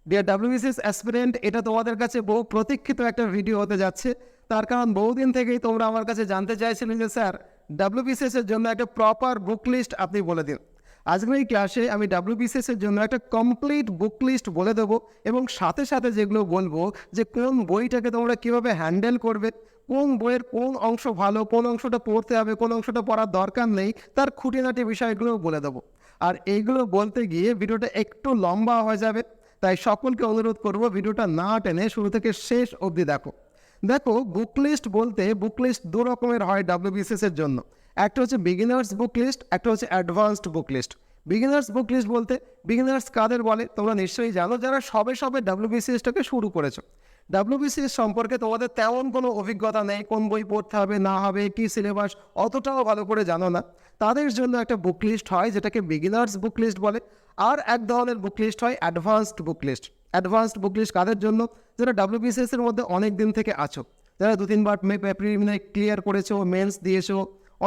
Deer WBCS aspirant, এটা তোমাদের কাছে বহু প্রতীক্ষিত একটা ভিডিও হতে যাচ্ছে। তার কারণ বহুদিন থেকেই তোমরা আমার কাছে জানতে চাইছিলেন যে স্যার WBCS এর জন্য একটা প্রপার বুক লিস্ট আপনি বলে দিন। আজকের এই ক্লাসে আমি WBCS এর জন্য একটা কমপ্লিট বুক লিস্ট বলে দেবো এবং সাথে সাথে যেগুলো বলবো যে কোন বইটাকে তোমরা কীভাবে হ্যান্ডেল করবে, কোন বইয়ের কোন অংশ ভালো, কোন অংশটা পড়তে হবে, কোন অংশটা পড়ার দরকার নেই, তার খুঁটিনাটি বিষয়গুলোও বলে দেবো। আর এইগুলো বলতে গিয়ে ভিডিওটা একটু লম্বা হয়ে যাবে, তাই সকলকে অনুরোধ করব ভিডিওটা না টেনে শুরু থেকে শেষ অবধি দেখো। বুক লিস্ট বলতে বুক লিস্ট দু রকমের হয় WBCS এর জন্য। একটা হচ্ছে বিগিনার্স বুক লিস্ট, একটা হচ্ছে advanced book list. Beginners book list বলতে বিগিনার্স কাদের বলে তোমরা নিশ্চয়ই জানো, যারা সবে সবে WBCSটাকে শুরু করেছো। WBCS সম্পর্কে তোমাদের তেমন কোনো অভিজ্ঞতা নেই, কোন বই পড়তে হবে না হবে, কী সিলেবাস অতটাও ভালো করে জানো না, তাদের জন্য একটা বুক লিস্ট হয় যেটাকে বিগিনার্স বুক লিস্ট বলে। আর এক ধরনের বুক লিস্ট হয় advanced book list. Advanced book list কাদের জন্য? যারা WBCS এর মধ্যে অনেক দিন থেকে আছো, যারা 2-3 বার প্রিলিমিনারি ক্লিয়ার করেছো, মেন্স দিয়েছো,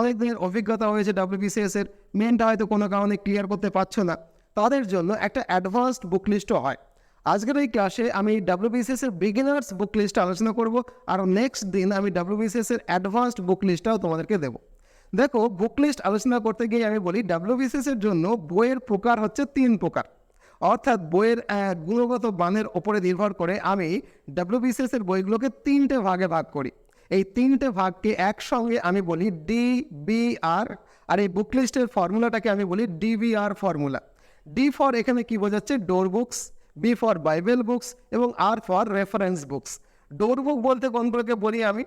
অনেক দিনের অভিজ্ঞতা হয়েছে WBCS এর, মেনটা হয়তো কোনো কারণে ক্লিয়ার করতে পারছো না, তাদের জন্য একটা অ্যাডভান্সড বুক লিস্টও হয়। আজকের এই ক্লাসে আমি WBCS এর বিগিনার্স বুক লিস্ট আলোচনা করব, আর নেক্সট দিন আমি WBCS এর অ্যাডভান্সড বুক লিস্টটাও তোমাদেরকে দেবো। বুক লিস্ট আলোচনা করতে গিয়ে আমি বলি WBCS এর জন্য বইয়ের প্রকার হচ্ছে 3 প্রকার। অর্থাৎ বইয়ের গুণগত মানের ওপরে নির্ভর করে আমি WBCS এর বইগুলোকে 3টে ভাগে ভাগ করি। এই 3টে ভাগকে একসঙ্গে আমি বলি DBR, আর এই বুক লিস্টের ফর্মুলাটাকে আমি বলি DBR ফর্মুলা। D ফর এখানে কি বোঝাচ্ছে? Door books, B for Bible books এবং R for reference books. Door book বলতে কোনগুলোকে বলি আমি?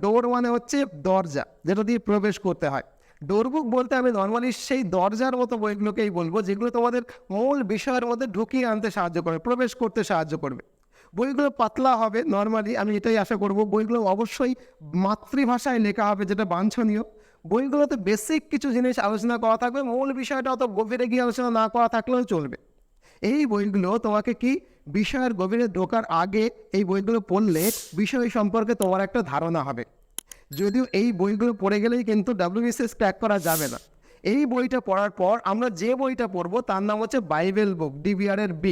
ডোর মানে হচ্ছে দরজা, যেটা দিয়ে প্রবেশ করতে হয়। ডোর বুক বলতে আমি নর্মালি সেই দরজার মতো বইগুলোকেই বলবো যেগুলো তোমাদের মূল বিষয়ের মধ্যে ঢুকিয়ে আনতে সাহায্য করবে, প্রবেশ করতে সাহায্য করবে। বইগুলো পাতলা হবে, নর্মালি আমি এটাই আশা করব। বইগুলো অবশ্যই মাতৃভাষায় লেখা হবে, যেটা বাঞ্ছনীয়। বইগুলোতে বেসিক কিছু জিনিস আলোচনা করা থাকবে, মূল বিষয়টা অত গভীরে গিয়ে আলোচনা না করা থাকলেও চলবে। এই বইগুলো তোমাকে কি বিষয়ের গভীরে ঢোকার আগে এই বইগুলো পড়লে বিষয় সম্পর্কে তোমার একটা ধারণা হবে। যদিও এই বইগুলো পড়ে গেলেই কিন্তু WBCS ক্র্যাক করা যাবে না। এই বইটা পড়ার পর আমরা যে বইটা পড়বো তার নাম হচ্ছে বাইবেল বুক, DBR এর B।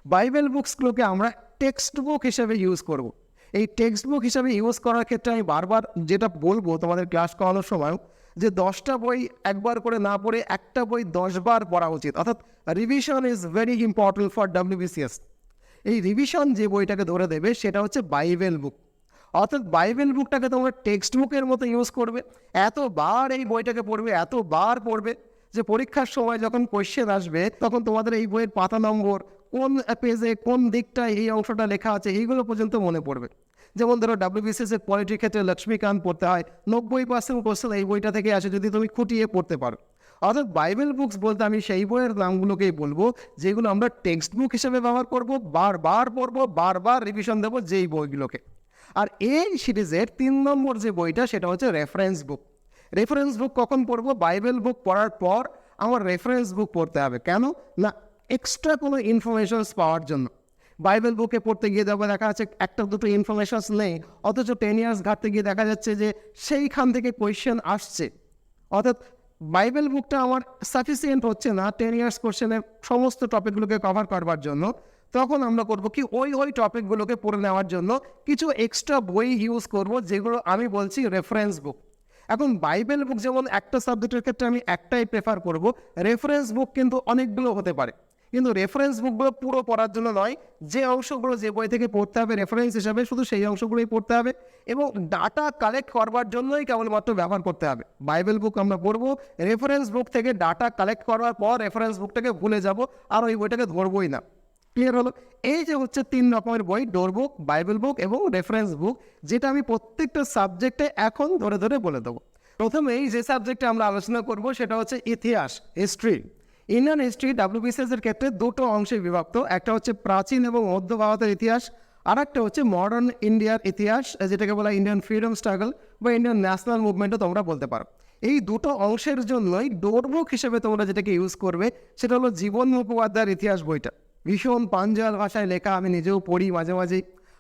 বাইবেল বুকসগুলোকে আমরা টেক্সট বুক হিসেবে ইউজ করব। এই টেক্সট বুক হিসেবে ইউজ করার ক্ষেত্রে আমি বারবার যেটা বলবো তোমাদের ক্লাস করানোর সময়ও, যে 10টা বই একবার করে না পড়ে একটা বই 10 বার পড়া উচিত। অর্থাৎ revision is very important for WBCS। এই রিভিশন যে বইটাকে ধরে দেবে সেটা হচ্ছে বাইবেল বুক। অর্থাৎ বাইবেল বুকটাকে তোমরা টেক্সট বুকের মতো ইউজ করবে, এতবার এই বইটাকে পড়বে, এতবার পড়বে যে পরীক্ষার সময় যখন কোয়েশ্চেন আসবে তখন তোমাদের এই বইয়ের পাতা নম্বর, কোন পেজে কোন দিকটায় এই অংশটা লেখা আছে, এইগুলো পর্যন্ত মনে পড়বে। যেমন ধরো WBCS এর পলিটির ক্ষেত্রে লক্ষ্মীকান্ত পড়তে হয়, 90% কোশ্চেন এই বইটা থেকে আসে যদি তুমি খুঁটিয়ে পড়তে পারো। অর্থাৎ বাইবেল বুকস বলতে আমি সেই বইয়ের নামগুলোকেই বলবো যেগুলো আমরা টেক্সট বুক হিসেবে ব্যবহার করব, বারবার পড়বো, বারবার রিভিশন দেবো যেই বইগুলোকে। আর এই সিরিজের 3 নম্বর যে বইটা সেটা হচ্ছে রেফারেন্স বুক। রেফারেন্স বুক কখন পড়বো? বাইবেল বুক পড়ার পর আমার রেফারেন্স বুক পড়তে হবে। কেন না? এক্সট্রা কোনো ইনফরমেশনস পাওয়ার জন্য। বাইবেল বুকে পড়তে গিয়ে দেখা যাচ্ছে একটা দুটো ইনফরমেশনস নেই, অথচ 10 ইয়ার্স ঘাটতে গিয়ে দেখা যাচ্ছে যে সেইখান থেকে কোয়েশ্চেন আসছে। অর্থাৎ বাইবেল বুকটা আমার সাফিসিয়েন্ট হচ্ছে না 10 ইয়ার্স কোশ্চেনের সমস্ত টপিকগুলোকে কভার করবার জন্য। তখন আমরা করবো কি, ওই টপিকগুলোকে পড়ে নেওয়ার জন্য কিছু এক্সট্রা বই ইউজ করব, যেগুলো আমি বলছি রেফারেন্স বুক। এখন বাইবেল বুক যেমন একটা সাবজেক্টের ক্ষেত্রে আমি একটাই প্রেফার করব, রেফারেন্স বুক কিন্তু অনেকগুলো হতে পারে। কিন্তু রেফারেন্স বুকগুলো পুরো পড়ার জন্য নয়, যে অংশগুলো যে বই থেকে পড়তে হবে রেফারেন্স হিসাবে শুধু সেই অংশগুলোই পড়তে হবে এবং ডাটা কালেক্ট করবার জন্যই কেবলমাত্র ব্যবহার করতে হবে। বাইবেল বুক আমরা পড়বো, রেফারেন্স বুক থেকে ডাটা কালেক্ট করার পর রেফারেন্স বুকটাকে ভুলে যাব, আর ওই বইটাকে ধরবই না। ক্লিয়ার হলো? এই যে হচ্ছে 3 রকমের বই, ডোর বুক, বাইবেল বুক এবং রেফারেন্স বুক, যেটা আমি প্রত্যেকটা সাবজেক্টে এখন ধরে ধরে বলে দেবো। প্রথমেই যে সাবজেক্টে আমরা আলোচনা করব সেটা হচ্ছে ইতিহাস, হিস্ট্রি। ইন্ডিয়ান হিস্ট্রি WBCS এর ক্ষেত্রে দুটো অংশে বিভক্ত। একটা হচ্ছে প্রাচীন এবং মধ্য ভারতের ইতিহাস, আর একটা হচ্ছে মডার্ন ইন্ডিয়ার ইতিহাস, যেটাকে বলা ইন্ডিয়ান ফ্রিডম স্ট্রাগল বা ইন্ডিয়ান ন্যাশনাল মুভমেন্টও তোমরা বলতে পারো। এই দুটো অংশের জন্যই ডোর বুক হিসেবে তোমরা যেটাকে ইউজ করবে সেটা হলো জীবন মুখোপাধ্যায়ের ইতিহাস বইটা। ভীষণ পাঞ্জাল ভাষায় লেখা, আমি নিজেও পড়ি মাঝে মাঝে।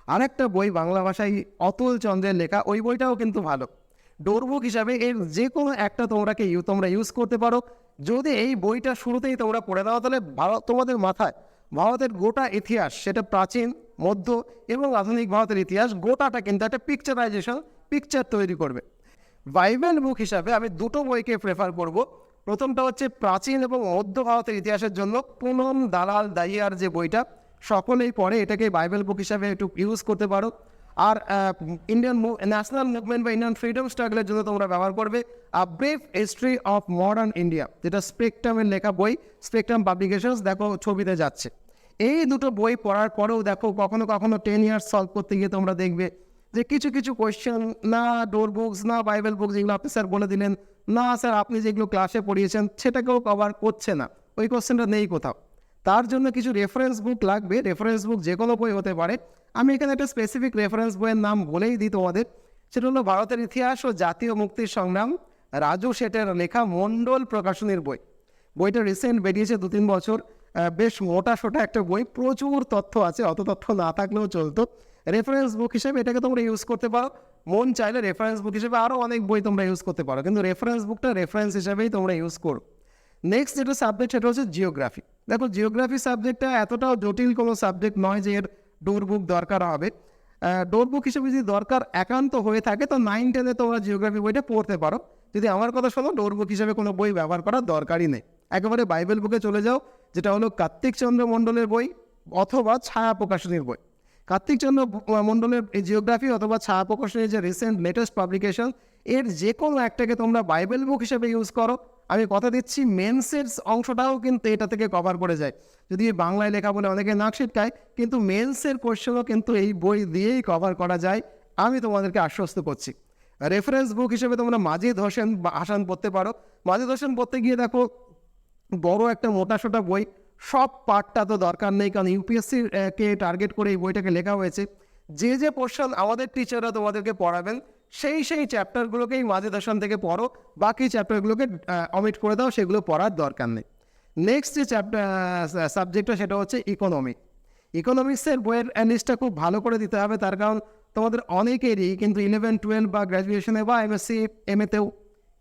আরেকটা বই বাংলা ভাষায় অতুল চন্দ্রের লেখা, ওই বইটাও কিন্তু ভালো। ডোর বুক হিসাবে এর যে কোনো একটা তোমরা ইউজ করতে পারো। যদি এই বইটা শুরুতেই তোমরা পড়ে দাও তাহলে তোমাদের মাথায় ভারতের গোটা ইতিহাস, সেটা প্রাচীন, মধ্য এবং আধুনিক ভারতের ইতিহাস গোটাটা কিন্তু একটা পিকচার তৈরি করবে। বাইবেল বুক হিসাবে আমি দুটো বইকে প্রেফার করব। প্রথমটা হচ্ছে প্রাচীন এবং মধ্য ভারতের ইতিহাসের জন্য পুনম দালাল দাহিয়ার যে বইটা, সকলেই পড়ে, এটাকে বাইবেল বুক হিসাবে একটু ইউজ করতে পারো। আর ইন্ডিয়ান ন্যাশনাল মুভমেন্ট বা ইন্ডিয়ান ফ্রিডম স্ট্রাগলের জন্য তোমরা ব্যবহার করবে a brief history of modern India, যেটা স্পেকট্রামের লেখা বই, স্পেকট্রাম পাবলিকেশনস, দেখো ছবিতে যাচ্ছে। এই দুটো বই পড়ার পরেও দেখো কখনো কখনো 10 ইয়ার্স সলভ করতে গিয়ে তোমরা দেখবে যে কিছু কিছু কোয়েশ্চেন না ডোর বুকস না বাইবেল বুকস, যেগুলো আপনি স্যার বলে দিলেন, না স্যার আপনি যেগুলো ক্লাসে পড়িয়েছেন সেটাকেও কভার করছে না, ওই কোয়েশ্চেনটা নেই কোথাও। তার জন্য কিছু রেফারেন্স বুক লাগবে। রেফারেন্স বুক যে কোনো বই হতে পারে। আমি এখানে একটা স্পেসিফিক রেফারেন্স বইয়ের নাম বলেই দিই তোমাদের, সেটা হলো ভারতের ইতিহাস ও জাতীয় মুক্তির সংগ্রাম, রাজু শেঠের লেখা মণ্ডল প্রকাশনীর বই। বইটা রিসেন্ট বেরিয়েছে 2-3 বছর, বেশ মোটা সোটা একটা বই, প্রচুর তথ্য আছে, অত তথ্য না থাকলেও চলতো। রেফারেন্স বুক হিসেবে এটাকে তোমরা ইউজ করতে পারো। মন চাইলে রেফারেন্স বুক হিসেবে আরও অনেক বই তোমরা ইউজ করতে পারো, কিন্তু রেফারেন্স বুকটা রেফারেন্স হিসেবেই তোমরা ইউজ করো। নেক্সট যেটা সাবজেক্ট সেটা হচ্ছে জিওগ্রাফি। দেখো জিওগ্রাফি সাবজেক্টটা এতটাও জটিল কোনো সাবজেক্ট নয় যে এর ডোর বুক দরকার হবে। ডোর বুক হিসেবে যদি দরকার একান্ত হয়ে থাকে তো 9-10-এ তোমরা জিওগ্রাফি বইটা পড়তে পারো। যদি আমার কথা শোনো, ডোর বুক হিসেবে কোনো বই ব্যবহার করার দরকারই নেই। একেবারে বাইবেল বুকে চলে যাও, যেটা হলো কার্তিক চন্দ্র মণ্ডলের বই অথবা ছায়া প্রকাশনীর বই। কার্তিক চন্দ্র মণ্ডলের এই জিওগ্রাফি অথবা ছায়া প্রকাশনীর যে রিসেন্ট লেটেস্ট পাবলিকেশন, এর যে কোনো একটাকে তোমরা বাইবেল বুক হিসেবে ইউজ করো, আমি কথা দিচ্ছি মেন্সের অংশটাও কিন্তু এটা থেকে কভার করে যায়। যদি বাংলায় লেখা বলে অনেকে নাক ছিটকায়, কিন্তু মেন্সের কোয়েশ্চেনও কিন্তু এই বই দিয়েই কভার করা যায়, আমি তোমাদেরকে আশ্বস্ত করছি। রেফারেন্স বুক হিসেবে তোমরা মাজিদ হোসেন হাসান পড়তে পারো। মাজিদ হোসেন পড়তে গিয়ে দেখো বড় একটা মোটাসোটা বই, সব পার্টটা তো দরকার নেই, কারণ ইউপিএসসি কে টার্গেট করে এই বইটাকে লেখা হয়েছে। যে যে পোর্শন আমাদের টিচাররা তোমাদেরকে পড়াবেন সেই চ্যাপ্টারগুলোকেই মাজিদ হোসেন থেকে পড়ো, বাকি চ্যাপ্টারগুলোকে অমিট করে দাও, সেগুলো পড়ার দরকার নেই। নেক্সট যে সাবজেক্টটা সেটা হচ্ছে ইকোনমিক্সের বইয়ের লিস্টটা খুব ভালো করে দিতে হবে, তার কারণ তোমাদের অনেকেরই কিন্তু 11-12 বা গ্র্যাজুয়েশনে বা এমএসসি এমএতেও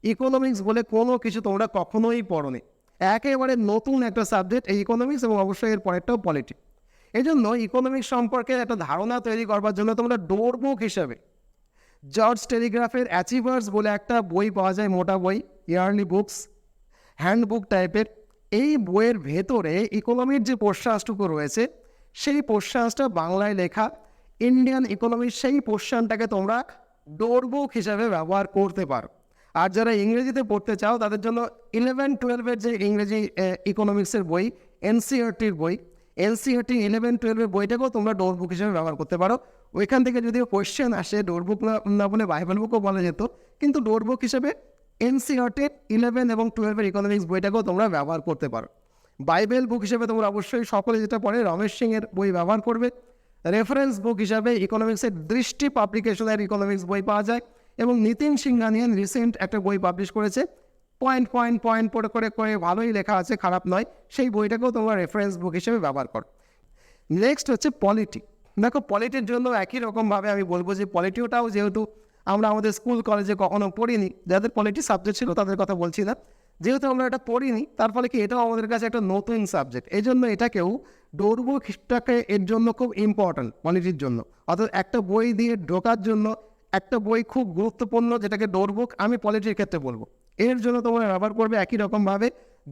ইকোনমিক্স বলে কোনো কিছু তোমরা কখনোই পড়োনি। একেবারে নতুন একটা সাবজেক্ট এই ইকোনমিক্স, এবং অবশ্যই এর পরেরটাও পলিটি। এই জন্য ইকোনমিক্স সম্পর্কে একটা ধারণা তৈরি করবার জন্য তোমরা ডোর বুক হিসাবে জর্জ টেলিগ্রাফের অ্যাচিভার্স বলে একটা বই পাওয়া যায়, মোটা বই, ইয়ারলি বুকস, হ্যান্ডবুক টাইপের। এই বইয়ের ভেতরে ইকোনমির যে পোর্শনটুকু রয়েছে সেই পোর্শনটা বাংলায় লেখা, ইন্ডিয়ান ইকোনমির সেই পোর্শনটাকে তোমরা ডোর বুক হিসাবে ব্যবহার করতে পারো। আর যারা ইংরেজিতে পড়তে চাও তাদের জন্য 11-12-এর যে ইংরেজি ইকোনমিক্সের বই, এনসিইআরটির বই, এনসিইআরটি 11-12-এর বইটাকেও তোমরা ডোর বুক হিসেবে ব্যবহার করতে পারো। ওইখান থেকে যদিও কোয়েশ্চেন আসে, ডোর বুক না বলে বাইবেল বুকও বলা যেত, কিন্তু ডোর বুক হিসেবে এনসিইআরটির 11 এবং 12-এর ইকোনমিক্স বইটাকেও তোমরা ব্যবহার করতে পারো। বাইবেল বুক হিসেবে তোমরা অবশ্যই সকলে যেটা পড়ে রমেশ সিংয়ের বই ব্যবহার করবে। রেফারেন্স বুক হিসাবে ইকোনমিক্সের দৃষ্টি পাবলিকেশনের ইকোনমিক্স বই পাওয়া যায়, এবং নিতিন সিংহানিয়ান রিসেন্ট একটা বই পাবলিশ করেছে, পয়েন্ট করে ভালোই লেখা আছে, খারাপ নয়, সেই বইটাকেও তোমরা রেফারেন্স বুক হিসেবে ব্যবহার করো। নেক্সট হচ্ছে পলিটি। দেখো পলিটির জন্য একই রকমভাবে আমি বলবো যে পলিটিওটাও যেহেতু আমরা আমাদের স্কুল কলেজে কখনো পড়িনি, যাদের পলিটি সাবজেক্ট ছিল তাদের কথা বলছি না, যেহেতু আমরা এটা পড়িনি তার ফলে কি এটাও আমাদের কাছে একটা নতুন সাবজেক্ট, এই জন্য এটাকেও ডোর বুক হিসটাকে এর জন্য খুব ইম্পর্ট্যান্ট পলিটির জন্য। অর্থাৎ একটা বই দিয়ে ঢোকার জন্য একটা বই খুব গুরুত্বপূর্ণ, যেটাকে ডোর বুক আমি পলিটির ক্ষেত্রে বলবো। এর জন্য তোমরা ব্যবহার করবে একই রকমভাবে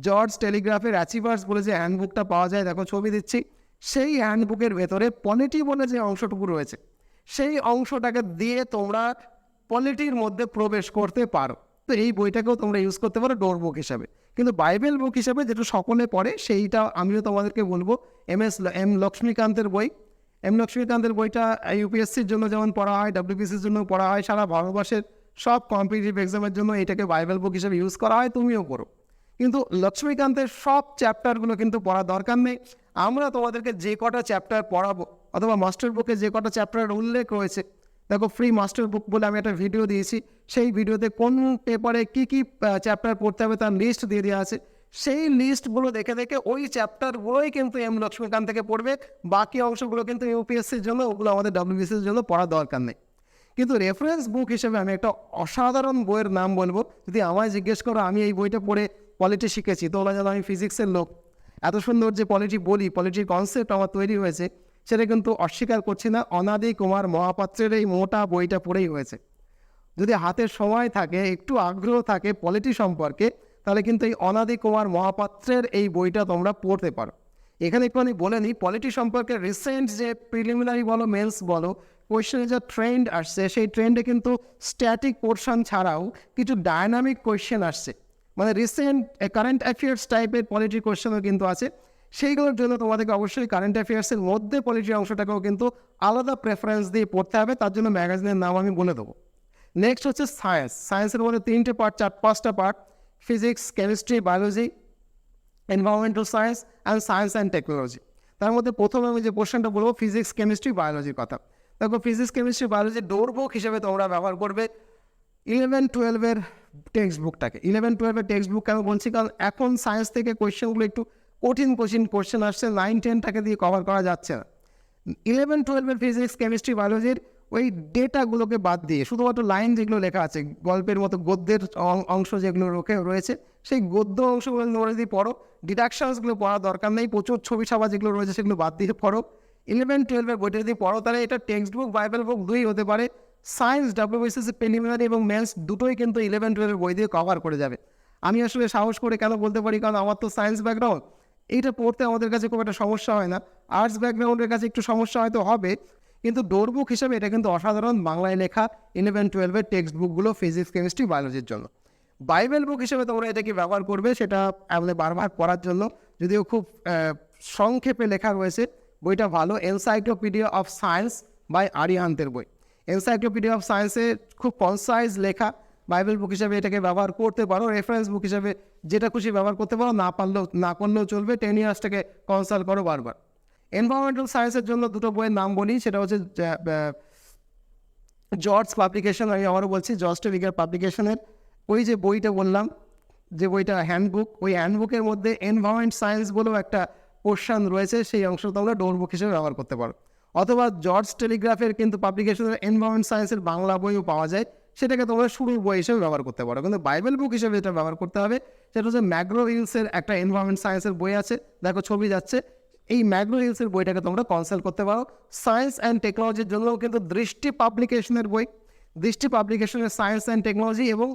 জর্জ টেলিগ্রাফের অ্যাচিভার্স বলে যে হ্যান্ডবুকটা পাওয়া যায়, দেখো ছবি দিচ্ছি, সেই হ্যান্ডবুকের ভেতরে পলিটি বলে যে অংশটুকু রয়েছে সেই অংশটাকে দিয়ে তোমরা পলিটির মধ্যে প্রবেশ করতে পারো। তো এই বইটাকেও তোমরা ইউজ করতে পারো ডোর বুক হিসাবে। কিন্তু বাইবেল বুক হিসাবে যেটা সকলে পড়ে সেইটা আমিও তোমাদেরকে বলবো এম লক্ষ্মীকান্তের বই। লক্ষ্মীকান্তের বইটা ইউপিএসসির জন্য যেমন পড়া হয়, WBCSর জন্য পড়া হয়, সারা ভারতবর্ষের সব কম্পিটিটিভ এক্সামের জন্য এটাকে বাইবেল বুক হিসেবে ইউজ করা হয়, তুমিও পড়ো। কিন্তু লক্ষ্মীকান্তের সব চ্যাপ্টারগুলো কিন্তু পড়ার দরকার নেই। আমরা তোমাদেরকে যে কটা চ্যাপ্টার পড়াবো অথবা মাস্টার বুকে যে কটা চ্যাপ্টারের উল্লেখ রয়েছে, দেখো ফ্রি মাস্টার বুক বলে আমি একটা ভিডিও দিয়েছি, সেই ভিডিওতে কোন পেপারে কী কী চ্যাপ্টার পড়তে হবে তার লিস্ট দিয়ে দেওয়া আছে। সেই লিস্টগুলো দেখে দেখে ওই চ্যাপ্টারগুলোই কিন্তু লক্ষ্মীকান্ত থেকে পড়বে, বাকি অংশগুলো কিন্তু ইউপিএসসির জন্য, ওগুলো আমাদের WBCSর জন্য পড়ার দরকার নেই। কিন্তু রেফারেন্স বুক হিসেবে আমি একটা অসাধারণ বইয়ের নাম বলবো। যদি আমায় জিজ্ঞেস করো, আমি এই বইটা পড়ে পলিটি শিখেছি, তোমরা জানো আমি ফিজিক্সের লোক, এত সুন্দর যে পলিটি বলি, পলিটির কনসেপ্ট আমার তৈরি হয়েছে, সেটা কিন্তু অস্বীকার করছি না। অনাদি কুমার মহাপাত্রের এই মোটা বইটা পড়েই হয়েছে। যদি হাতের সময় থাকে, একটু আগ্রহ থাকে পলিটি সম্পর্কে, তাহলে কিন্তু এই অনাদি কুমার মহাপাত্রের এই বইটা তোমরা পড়তে পারো। এখানে একটু আমি বলে নিই, পলিটি সম্পর্কে রিসেন্ট যে প্রিলিমিনারি বলো, মেন্স বলো, কোয়েশ্চেনে যে ট্রেন্ড আসছে, সেই ট্রেন্ডে কিন্তু স্ট্যাটিক পোর্শন ছাড়াও কিছু ডায়নামিক কোয়েশ্চেন আসছে। মানে রিসেন্ট কারেন্ট অ্যাফেয়ার্স টাইপের পলিটি কোয়েশ্চেনও কিন্তু আছে। সেইগুলোর জন্য তোমাদেরকে অবশ্যই কারেন্ট অ্যাফেয়ার্সের মধ্যে পলিটি অংশটাকেও কিন্তু আলাদা প্রেফারেন্স দিয়ে পড়তে হবে। তার জন্য ম্যাগাজিনের নাম আমি বলে দেবো। নেক্সট হচ্ছে সায়েন্স। সায়েন্সের মধ্যে 3টে পার্ট, 5টা part: physics, chemistry, biology, environmental science and science and technology. তার মধ্যে প্রথমে আমি যে পোর্শনটা বলবো ফিজিক্স, কেমিস্ট্রি, বায়োলজির কথা। দেখো, ফিজিক্স, কেমিস্ট্রি, বায়োলজির ডোরবুক হিসেবে তোমরা ব্যবহার করবে 11-12-এর টেক্সট বুকটাকে। 11-12-এর টেক্সট বুক কেন বলছি, কারণ এখন সায়েন্স থেকে কোয়েশ্চেনগুলো একটু কঠিন কোয়েশ্চেন আসছে, 9-10টাকে দিয়ে কভার করা যাচ্ছে না। 11-12-এর ফিজিক্স, কেমিস্ট্রি, বায়োলজির ওই ডেটাগুলোকে বাদ দিয়ে শুধুমাত্র লাইন যেগুলো লেখা আছে, গল্পের মতো গদ্যের অংশ যেগুলো রয়েছে, সেই গদ্য অংশগুলো তোমরা যদি পড়ো, ডিডাকশনসগুলো পড়ার দরকার নেই, প্রচুর ছবি ছাপা যেগুলো রয়েছে সেগুলো বাদ দিয়ে পড়ো। 11-12-এর বইটা যদি পড়ো, তাহলে এটা টেক্সট বুক, বাইবেল বুক দুই হতে পারে। সায়েন্স, WBCS প্রিলিমিনারি এবং মেন্স দুটোই কিন্তু 11-12-এর বই দিয়ে কভার করে যাবে। আমি আসলে সাহস করে কেন বলতে পারি, কারণ আমার তো সায়েন্স ব্যাকগ্রাউন্ড, এইটা পড়তে আমাদের কাছে খুব একটা সমস্যা হয় না। আর্টস ব্যাকগ্রাউন্ডের কাছে একটু সমস্যা হয়তো হবে, কিন্তু ডোরবুক হিসেবে এটা কিন্তু অসাধারণ বাংলায় লেখা 11-12-এর টেক্সট বুকগুলো ফিজিক্স, কেমিস্ট্রি, বায়োলজির জন্য। বাইবেল বুক হিসেবে তোমরা এটাকে ব্যবহার করবে, সেটা আমাদের বারবার পড়ার জন্য, যদিও খুব সংক্ষেপে লেখা রয়েছে। বইটা ভালো, এনসাইক্লোপিডিয়া অফ সায়েন্স বাই আরিহান্তের বই। এনসাইক্লোপিডিয়া অফ সায়েন্সে খুব কনসাইজ লেখা। বাইবেল বুক হিসেবে এটাকে ব্যবহার করতে পারো, রেফারেন্স বুক হিসেবে যেটা খুশি ব্যবহার করতে পারো, না করলেও চলবে। 10 ইয়ার্সটাকে কনসাল্ট করো বারবার। এনভায়রনমেন্টাল সায়েন্সের জন্য দুটো বইয়ের নাম বলি, সেটা হচ্ছে জর্জ পাবলিকেশন, আমি আবারও বলছি জর্জ টেলিগ্রাফ পাবলিকেশনের ওই যে বইটা বললাম, যে বইটা হ্যান্ডবুক, ওই হ্যান্ডবুকের মধ্যে এনভায়রনমেন্ট সায়েন্স বলেও একটা পোর্শন রয়েছে, সেই অংশ তোমরা ডোরবুক হিসেবে ব্যবহার করতে পারো। অথবা জর্জ টেলিগ্রাফের কিন্তু পাবলিকেশনের এনভায়রনমেন্ট সায়েন্সের বাংলা বইও পাওয়া যায়, সেটাকে তোমরা শুরুর বই হিসেবে ব্যবহার করতে পারো। কিন্তু বাইবেল বুক হিসেবে যেটা ব্যবহার করতে হবে, সেটা হচ্ছে ম্যাগ্রো হিলসের একটা এনভায়রনমেন্ট সায়েন্সের বই আছে, দেখো ছবি যাচ্ছে, এই ম্যাগ্রো হিলসের বইটাকে তোমরা কনসাল্ট করতে পারো। সায়েন্স অ্যান্ড টেকনোলজির জন্যও কিন্তু দৃষ্টি পাবলিকেশনের বই, দৃষ্টি পাবলিকেশনের সায়েন্স অ্যান্ড টেকনোলজি এবং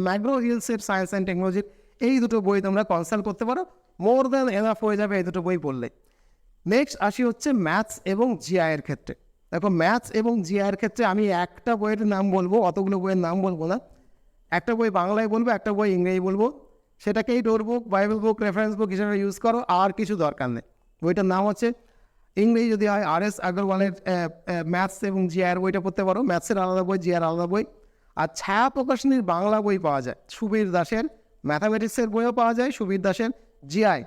ম্যাগ্রো হিলসের সায়েন্স অ্যান্ড টেকনোলজির এই দুটো বই তোমরা কনসাল্ট করতে পারো। মোর দ্যান এনাফ হয়ে যাবে এই দুটো বই পড়লে। নেক্সট আসি হচ্ছে ম্যাথস এবং জিআইয়ের ক্ষেত্রে। দেখো, ম্যাথস এবং জিআইয়ের ক্ষেত্রে আমি একটা বইয়ের নাম বলবো, অতগুলো বইয়ের নাম বলবো না। একটা বই বাংলায় বলবো, একটা বই ইংরেজি বলবো, সেটাকেই ডোরবুক, বাইবেল বুক, রেফারেন্স বুক হিসেবে ইউজ করো, আর কিছু দরকার নেই। বইটার নাম হচ্ছে, ইংরেজি যদি হয় RS আগরওয়ালের ম্যাথস এবং জিআইয়ের বইটা পড়তে পারো, ম্যাথসের আলাদা বই, জিআইয়ের আলাদা বই। আর ছায়া প্রকাশনীর বাংলা বই পাওয়া যায়, সুবীর দাসের ম্যাথামেটিক্সের বইও পাওয়া যায়, সুবীর দাসের জিআই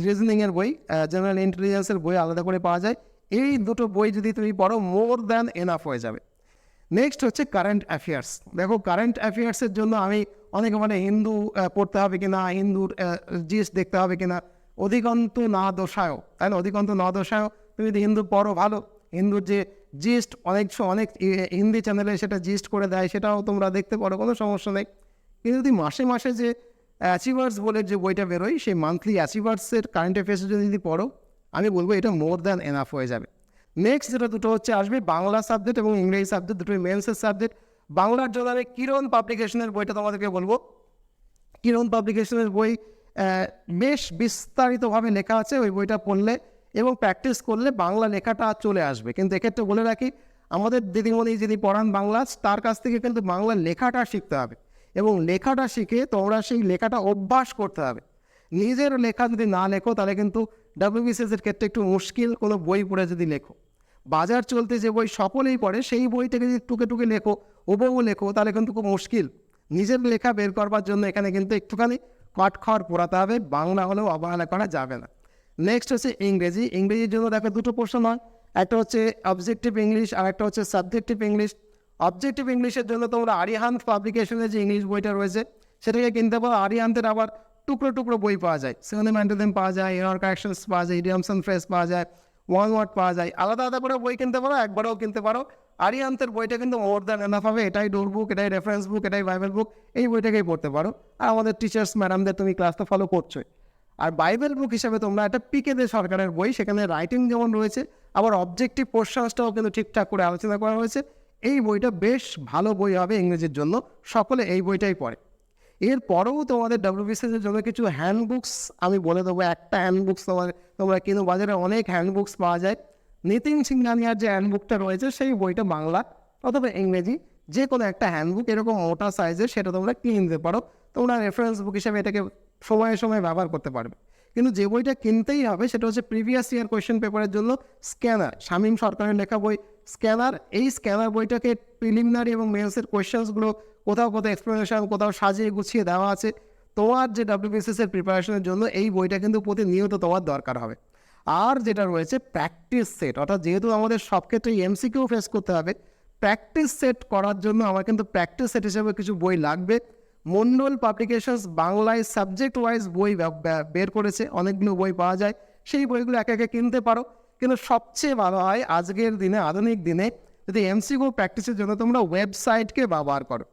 রিজনিংয়ের বই, জেনারেল ইন্টেলিজেন্সের বই আলাদা করে পাওয়া যায়। এই দুটো বই যদি তুমি পড়ো, মোর দ্যান এনাফ হয়ে যাবে। নেক্সট হচ্ছে কারেন্ট অ্যাফেয়ার্স। দেখো, কারেন্ট অ্যাফেয়ার্সের জন্য আমি অনেকে মানে হিন্দু পড়তে হবে কিনা, হিন্দুর জিস দেখতে হবে কিনা, অধিকন্ত না দোষায়, তাই না? অধিকন্ত না দোষায় তুমি যদি হিন্দু পড়ো ভালো, হিন্দুর যে জিস্ট অনেক হিন্দি চ্যানেলে সেটা জিস্ট করে দেয়, সেটাও তোমরা দেখতে পারো, কোনো সমস্যা নেই। কিন্তু যদি মাসে মাসে যে অ্যাচিভার্স বলে যে বইটা বেরোয়, সেই মান্থলি অ্যাচিভার্সের কারেন্ট অ্যাফেয়ার্সে যদি পড়ো, আমি বলবো এটা মোর দ্যান এনাফ হয়ে যাবে। নেক্সট যেটা দুটো হচ্ছে আসবে বাংলা সাবজেক্ট এবং ইংরেজি সাবজেক্ট, দুটোই মেন্সের সাবজেক্ট। বাংলার জন্য আমি কিরণ পাবলিকেশনের বইটা তোমাদেরকে বলবো। কিরণ পাবলিকেশনের বই বেশ বিস্তারিতভাবে লেখা আছে, ওই বইটা পড়লে এবং প্র্যাকটিস করলে বাংলা লেখাটা চলে আসবে। কিন্তু এক্ষেত্রে বলে রাখি, আমাদের দিদিমণি যিনি পড়ান বাংলা, তার কাছ থেকে কিন্তু বাংলা লেখাটা শিখতে হবে, এবং লেখাটা শিখে তোমরা সেই লেখাটা অভ্যাস করতে হবে। নিজের লেখা যদি না লেখো, তাহলে কিন্তু WBCS এর ক্ষেত্রে একটু মুশকিল, কোনো বই পড়ে যদি লেখো। বাজার চলতে যে বই সকলেই পড়ে, সেই বই থেকে যদি টুকে টুকে লেখো, হুবহু লেখো, তাহলে কিন্তু খুব মুশকিল। নিজের লেখা বের করবার জন্য এখানে কিন্তু একটুখানি কাঠখড় পোড়াতে হবে, বাংলা হলেও অবহেলা করা যাবে না। নেক্সট হচ্ছে ইংরেজি। ইংরেজির জন্য দেখো দুটো পোর্শন হয়, একটা হচ্ছে অবজেক্টিভ ইংলিশ আর একটা হচ্ছে সাবজেক্টিভ ইংলিশ। অবজেক্টিভ ইংলিশের জন্য তোমরা আরিহান্ত পাবলিকেশনের যে ইংলিশ বইটা রয়েছে সেটাকে কিনতে পারো। আরিহান্তের আবার টুকরো টুকরো বই পাওয়া যায়, সিনোনিম অ্যান্টোনিম পাওয়া যায়, এরর কারেকশনস পাওয়া যায়, ইডিয়মস অ্যান্ড ফ্রেজ পাওয়া যায়, ওয়ান ওয়ার্ড পাওয়া যায়। আলাদা আলাদা করে বই কিনতে পারো, একবারও কিনতে পারো। আরিহান্তের বইটা কিন্তু মোর দ্যান এনাফ হবে, এটাই ডোর বুক, এটাই রেফারেন্স বুক, এটাই বাইবেল বুক, এই বইটাকেই পড়তে পারো। আর আমাদের টিচার্স ম্যাডামদের তুমি ক্লাস তো ফলো করছোই। আর বাইবেল বুক হিসাবে তোমরা একটা পিকে সরকারের বই, সেখানে রাইটিং যেমন রয়েছে আবার অবজেক্টিভ পোর্শনসটাও কিন্তু ঠিকঠাক করে আলোচনা করা হয়েছে। এই বইটা বেশ ভালো বই হবে ইংরেজির জন্য, সকলে এই বইটাই পড়ে। এরপরেও তোমাদের WBCS এর জন্য কিছু হ্যান্ডবুকস আমি বলে দেবো। একটা হ্যান্ডবুকস তোমরা কিন্তু বাজারে অনেক হ্যান্ডবুকস পাওয়া যায়। নিতিন সিংহানিয়ার যে হ্যান্ডবুকটা রয়েছে সেই বইটা বাংলা অথবা ইংরেজি যে কোনো একটা হ্যান্ডবুক এরকম মোটা সাইজের, সেটা তোমরা কিনে নিতে পারো। তোমরা রেফারেন্স বুক হিসাবে এটাকে সময়ে সময়ে ব্যবহার করতে পারবে। কিন্তু যে বইটা কিনতেই হবে সেটা হচ্ছে প্রিভিয়াস ইয়ার কোয়েশ্চেন পেপারের জন্য স্ক্যানার, শামীম সরকারের লেখা বই স্ক্যানার। এই স্ক্যানার বইটাকে প্রিলিমিনারি এবং মেন্সের কোয়েশ্চেন্সগুলো কোথাও কোথাও এক্সপ্লেনেশন, কোথাও সাজিয়ে গুছিয়ে দেওয়া আছে। তোমার যে WBCS এর প্রিপারেশনের জন্য এই বইটা কিন্তু প্রতিনিয়ত তোমার দরকার হবে। আর যেটা রয়েছে প্র্যাকটিস সেট, অর্থাৎ যেহেতু আমাদের সব ক্ষেত্রেই MCQ ফেস করতে হবে, প্র্যাকটিস সেট করার জন্য আমার কিন্তু প্র্যাকটিস সেট হিসেবে কিছু বই লাগবে। মন্ডল পাবলিকেশনস বাংলায় সাবজেক্ট ওয়াইজ বই বের করেছে, অনেকগুলো বই পাওয়া যায়, সেই বইগুলো একে একে কিনতে পারো। কিন্তু সবচেয়ে ভালো হয় আজকের দিনে, আধুনিক দিনে, যদি MCQ প্র্যাকটিসের জন্য তোমরা ওয়েবসাইটকে ব্যবহার করো।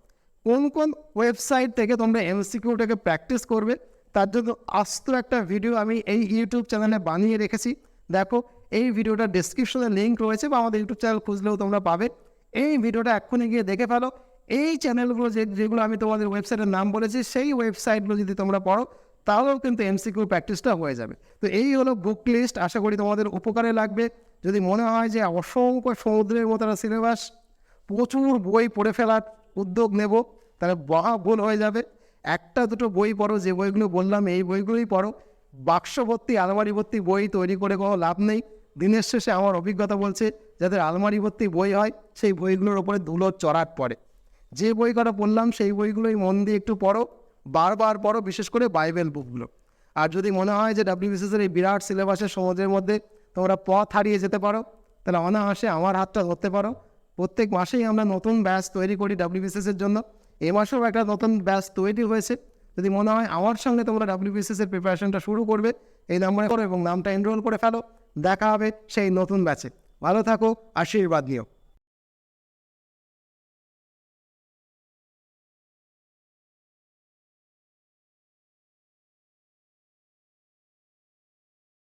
কোন কোন ওয়েবসাইট থেকে তোমরা MCQটাকে প্র্যাকটিস করবে তার জন্য আস্ত একটা ভিডিও আমি এই ইউটিউব চ্যানেলে বানিয়ে রেখেছি। দেখো, এই ভিডিওটা ডেসক্রিপশনে লিঙ্ক রয়েছে বা আমাদের ইউটিউব চ্যানেল খুঁজলেও তোমরা পাবে। এই ভিডিওটা এক্ষুনি গিয়ে দেখে ফেলো। এই চ্যানেলগুলো যেগুলো আমি তোমাদের ওয়েবসাইটের নাম বলেছি, সেই ওয়েবসাইটগুলো যদি তোমরা পড়ো তাহলেও কিন্তু MCQ প্র্যাকটিসটা হয়ে যাবে। তো এই হলো বুক লিস্ট, আশা করি তোমাদের উপকারে লাগবে। যদি মনে হয় যে অসংখ্য সমুদ্রের মতো একটা সিলেবাস, প্রচুর বই পড়ে ফেলার উদ্যোগ নেব, তাহলে বহা ভুল হয়ে যাবে। একটা দুটো বই পড়ো, যে বইগুলো বললাম এই বইগুলোই পড়ো। বাক্স ভর্তি, আলমারি ভর্তি বই তৈরি করে কোনো লাভ নেই। দিনের শেষে আমার অভিজ্ঞতা বলছে যাদের আলমারি ভর্তি বই হয় সেই বইগুলোর ওপরে ধুলোর চড়াট পড়ে। যে বই কটা পড়লাম সেই বইগুলোই মন দিয়ে একটু পড়ো, বারবার পড়ো, বিশেষ করে বাইবেল বুকগুলো। আর যদি মনে হয় যে WBCS এর এই বিরাট সিলেবাসের সমুদ্রের মধ্যে তোমরা পথ হারিয়ে যেতে পারো, তাহলে অনায়াসে আমার হাতটা ধরতে পারো। প্রত্যেক মাসেই আমরা নতুন ব্যাচ তৈরি করি WBCS এর জন্য। এ মাসেও একটা নতুন ব্যাচ তৈরি হয়েছে। যদি মনে হয় আমার সঙ্গে তোমরা WBCS এর প্রিপারেশনটা শুরু করবে, এই নাম্বারে করো এবং নামটা এনরোল করে ফেলো। দেখা হবে সেই নতুন ব্যাচে। ভালো থাকো, আশীর্বাদ নিও।